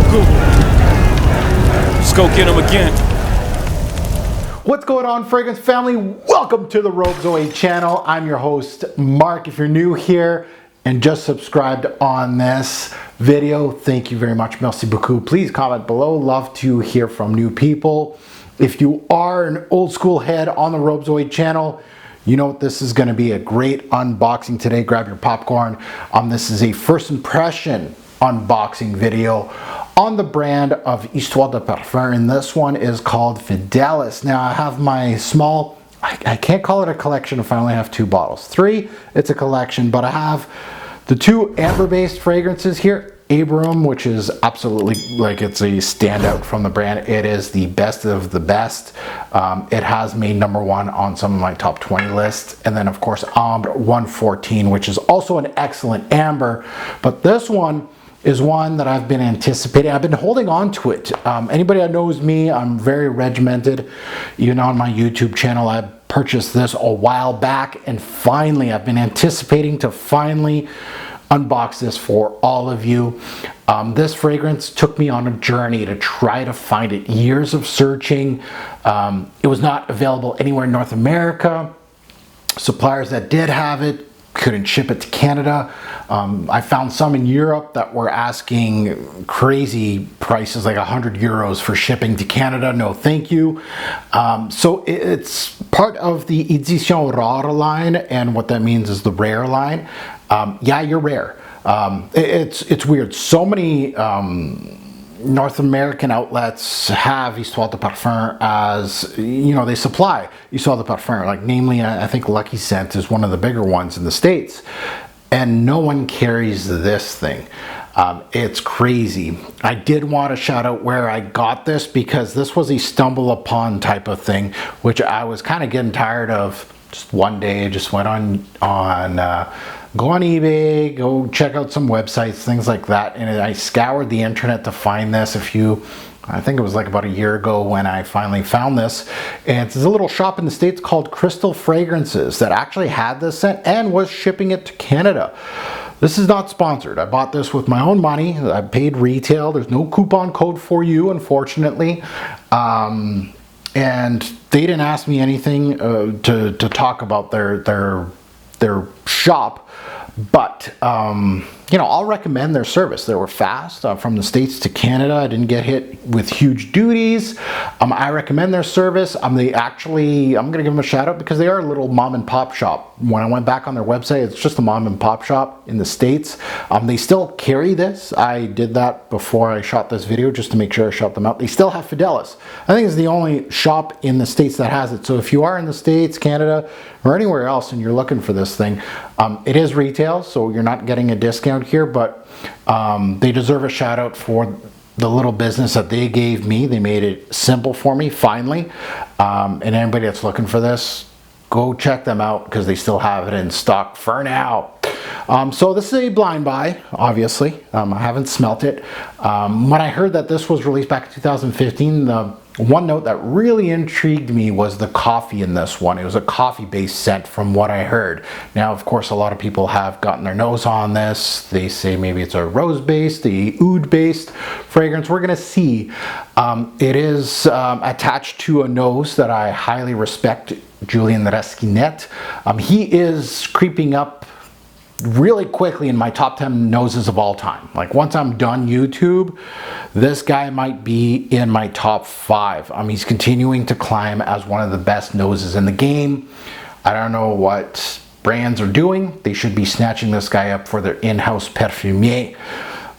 Google. Let's go get him again. What's going on, fragrance family? Welcome to the Rogue Zoe channel. I'm your host, Mark. If you're new here and just subscribed on this video, thank you very much. Merci beaucoup. Please comment below. Love to hear from new people. If you are an old school head on the Rogue Zoe channel, you know this is going to be a great unboxing today. Grab your popcorn. This is a first impression unboxing video on the brand of Histoires de Parfums, and this one is called Fidelis. Now I have my small, I can't call it a collection if I only have 2 bottles. 3, it's a collection, but I have the 2 amber-based fragrances here. Abram, which is absolutely, like, it's a standout from the brand. It is the best of the best. It has made #1 on some of my top 20 lists. And then of course Ambre 114, which is also an excellent amber, but this one is one that I've been anticipating. I've been holding on to it. Anybody that knows me, I'm very regimented. Even on my YouTube channel, I purchased this a while back, and finally I've been anticipating to finally unbox this for all of you. This fragrance took me on a journey to try to find it. Years of searching. It was not available anywhere in North America. Suppliers that did have it couldn't ship it to Canada. I found some in Europe that were asking crazy prices, like 100 euros for shipping to Canada. No thank you. So it's part of the Edition Rare line, and what that means is the rare line. Yeah, you're rare. It's weird. So many North American outlets have Histoires de Parfums as, you know, they supply Histoires de Parfums. Like, namely, I think Lucky Scent is one of the bigger ones in the States, and no one carries this thing. It's crazy. I did want to shout out where I got this, because this was a stumble upon type of thing, which I was kind of getting tired of. Just one day I just went go on eBay, go check out some websites, things like that, and I scoured the internet to find this. I think it was like about a year ago when I finally found this. And it's a little shop in the States called Crystal Fragrances that actually had this scent and was shipping it to Canada. This is not sponsored. I bought this with my own money. I paid retail. There's no coupon code for you, unfortunately. And they didn't ask me anything to talk about their shop, but you know, I'll recommend their service. They were fast from the States to Canada. I didn't get hit with huge duties. I recommend their service. I'm gonna give them a shout out because they are a little mom and pop shop. When I went back on their website, it's just a mom and pop shop in the States. They still carry this. I did that before I shot this video just to make sure I shot them out. They still have Fidelis. I think it's the only shop in the States that has it. So if you are in the States, Canada, or anywhere else and you're looking for this thing, it is retail, so you're not getting a discount here, but they deserve a shout out for the little business that they gave me. They made it simple for me, finally. And anybody that's looking for this, go check them out because they still have it in stock for now. So this is a blind buy, obviously. I haven't smelt it. When I heard that this was released back in 2015, the one note that really intrigued me was the coffee in this one. It was a coffee-based scent from what I heard. Now, of course, a lot of people have gotten their nose on this. They say maybe it's a rose-based, a oud-based fragrance. We're gonna see. It is attached to a nose that I highly respect, Julien Resquinet. He is creeping up really quickly in my top 10 noses of all time. Like, once I'm done YouTube, this guy might be in my top 5. He's continuing to climb as one of the best noses in the game. I don't know what brands are doing. They should be snatching this guy up for their in-house perfumier.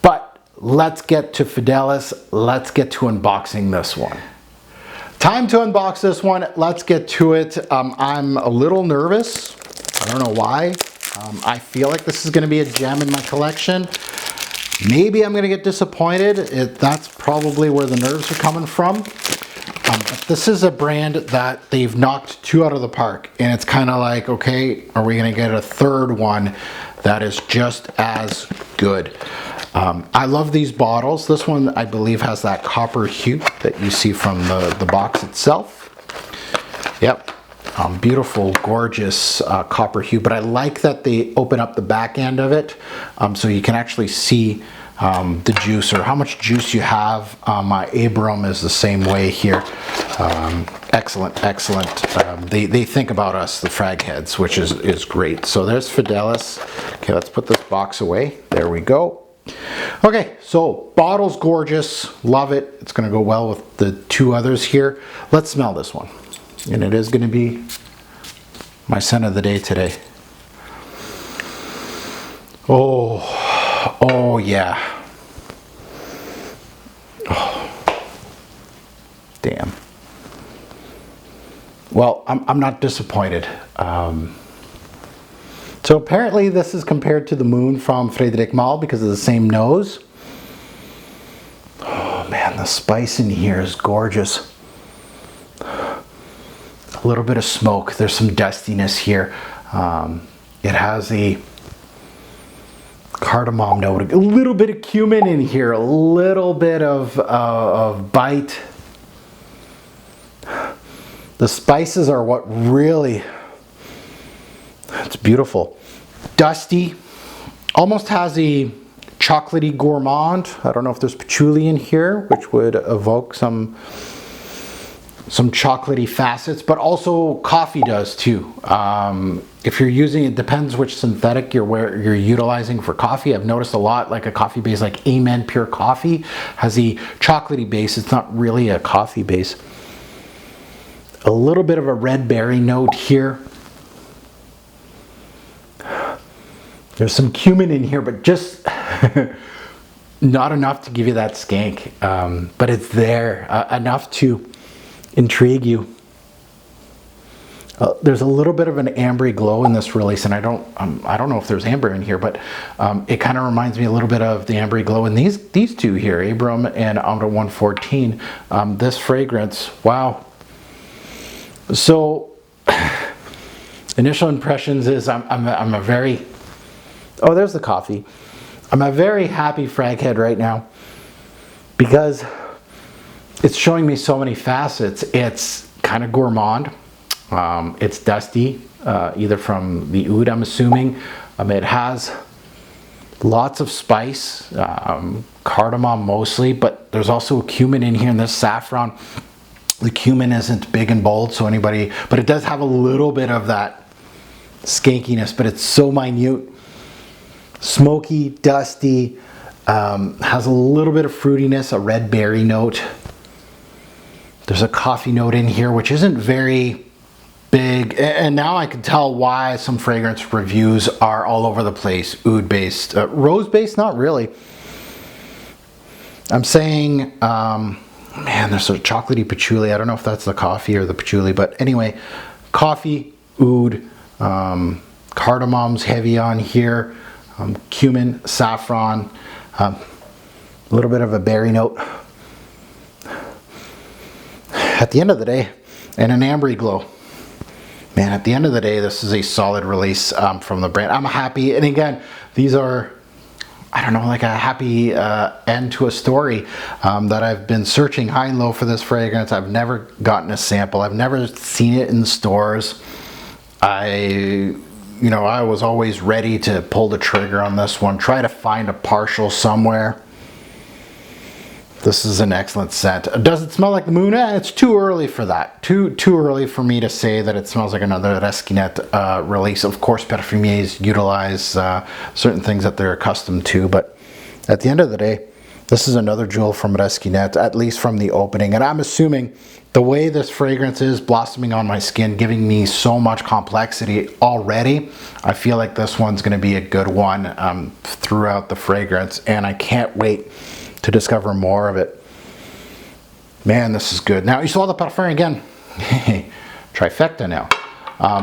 But let's get to Fidelis. Let's get to unboxing this one. Time to unbox this one. Let's get to it. I'm a little nervous. I don't know why. I feel like this is going to be a gem in my collection. Maybe I'm going to get disappointed. That's probably where the nerves are coming from. But this is a brand that they've knocked 2 out of the park. And it's kind of like, okay, are we going to get a third one that is just as good? I love these bottles. This one, I believe, has that copper hue that you see from the box itself. Yep. Beautiful, gorgeous copper hue, but I like that they open up the back end of it so you can actually see the juice or how much juice you have. My Abram is the same way here. Excellent. They think about us, the frag heads, which is great. So there's Fidelis. Okay, let's put this box away. There we go. Okay, so bottle's gorgeous. Love it. It's going to go well with the two others here. Let's smell this one. And it is going to be my scent of the day today. Oh yeah. Oh, damn. Well, I'm not disappointed. So apparently this is compared to the Moon from Frederic Malle because of the same nose. Oh man, the spice in here is gorgeous. A little bit of smoke. There's some dustiness here. It has the cardamom note, a little bit of cumin in here, a little bit of bite. The spices are what really, it's beautiful. Dusty, almost has a chocolatey gourmand. I don't know if there's patchouli in here, which would evoke some chocolatey facets, but also coffee does too. If you're using, it depends which synthetic you're utilizing for coffee. I've noticed a lot, like a coffee base like Amen Pure Coffee has a chocolatey base. It's not really a coffee base. A little bit of a red berry note here. There's some cumin in here, but just not enough to give you that skank. But it's there, enough to intrigue you. There's a little bit of an ambery glow in this release, and I don't know if there's amber in here, but it kind of reminds me a little bit of the ambery glow in these two here, Abram and Amra 114. This fragrance, wow. So initial impressions is I'm a very, oh, there's the coffee. I'm a very happy frag head right now because it's showing me so many facets. It's kind of gourmand. It's dusty, either from the oud, I'm assuming. It has lots of spice, cardamom mostly, but there's also cumin in here, and this saffron. The cumin isn't big and bold, so but it does have a little bit of that skankiness, but it's so minute. Smoky, dusty, has a little bit of fruitiness, a red berry note. There's a coffee note in here, which isn't very big. And now I can tell why some fragrance reviews are all over the place. Oud based, rose based, not really. I'm saying, man, there's a chocolatey patchouli. I don't know if that's the coffee or the patchouli, but anyway, coffee, oud, cardamom's heavy on here, cumin, saffron, a little bit of a berry note. At the end of the day, and an ambery glow. Man, at the end of the day, this is a solid release from the brand. I'm happy, and again, these are, I don't know, like a happy end to a story that I've been searching high and low for this fragrance. I've never gotten a sample. I've never seen it in stores. I was always ready to pull the trigger on this one, try to find a partial somewhere. This is an excellent scent. Does it smell like the Moon? It's too early for that. Too early for me to say that it smells like another Resquinet release. Of course, perfumiers utilize certain things that they're accustomed to, but at the end of the day, this is another jewel from Resquinet, at least from the opening. And I'm assuming the way this fragrance is blossoming on my skin, giving me so much complexity already, I feel like this one's going to be a good one throughout the fragrance, and I can't wait to discover more of it. Man, this is good. Now, Histoires de Parfums again. Trifecta now.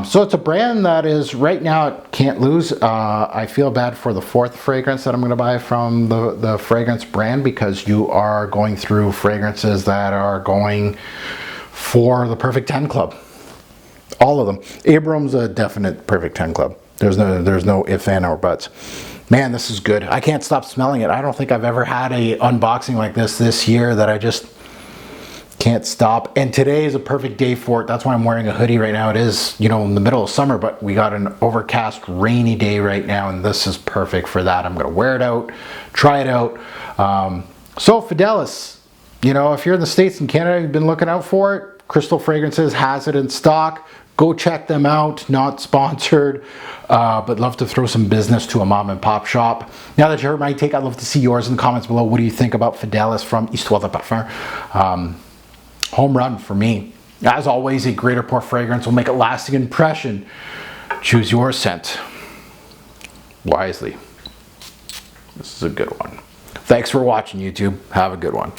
So it's a brand that is, right now, it can't lose. I feel bad for the fourth fragrance that I'm going to buy from the fragrance brand, because you are going through fragrances that are going for the Perfect 10 Club. All of them. Abram's a definite Perfect 10 Club. There's no if, and, or buts. Man, this is good. I can't stop smelling it. I don't think I've ever had a unboxing like this year that I just can't stop. And today is a perfect day for it. That's why I'm wearing a hoodie right now. It is, you know, in the middle of summer, but we got an overcast, rainy day right now, and this is perfect for that. I'm gonna wear it out, try it out. So Fidelis, you know, if you're in the States and Canada, you've been looking out for it. Crystal Fragrances has it in stock. Go check them out. Not sponsored, but love to throw some business to a mom and pop shop. Now that you heard my take, I'd love to see yours in the comments below. What do you think about Fidelis from Histoires de Parfums? Home run for me. As always, a greater pour fragrance will make a lasting impression. Choose your scent wisely. This is a good one. Thanks for watching, YouTube. Have a good one.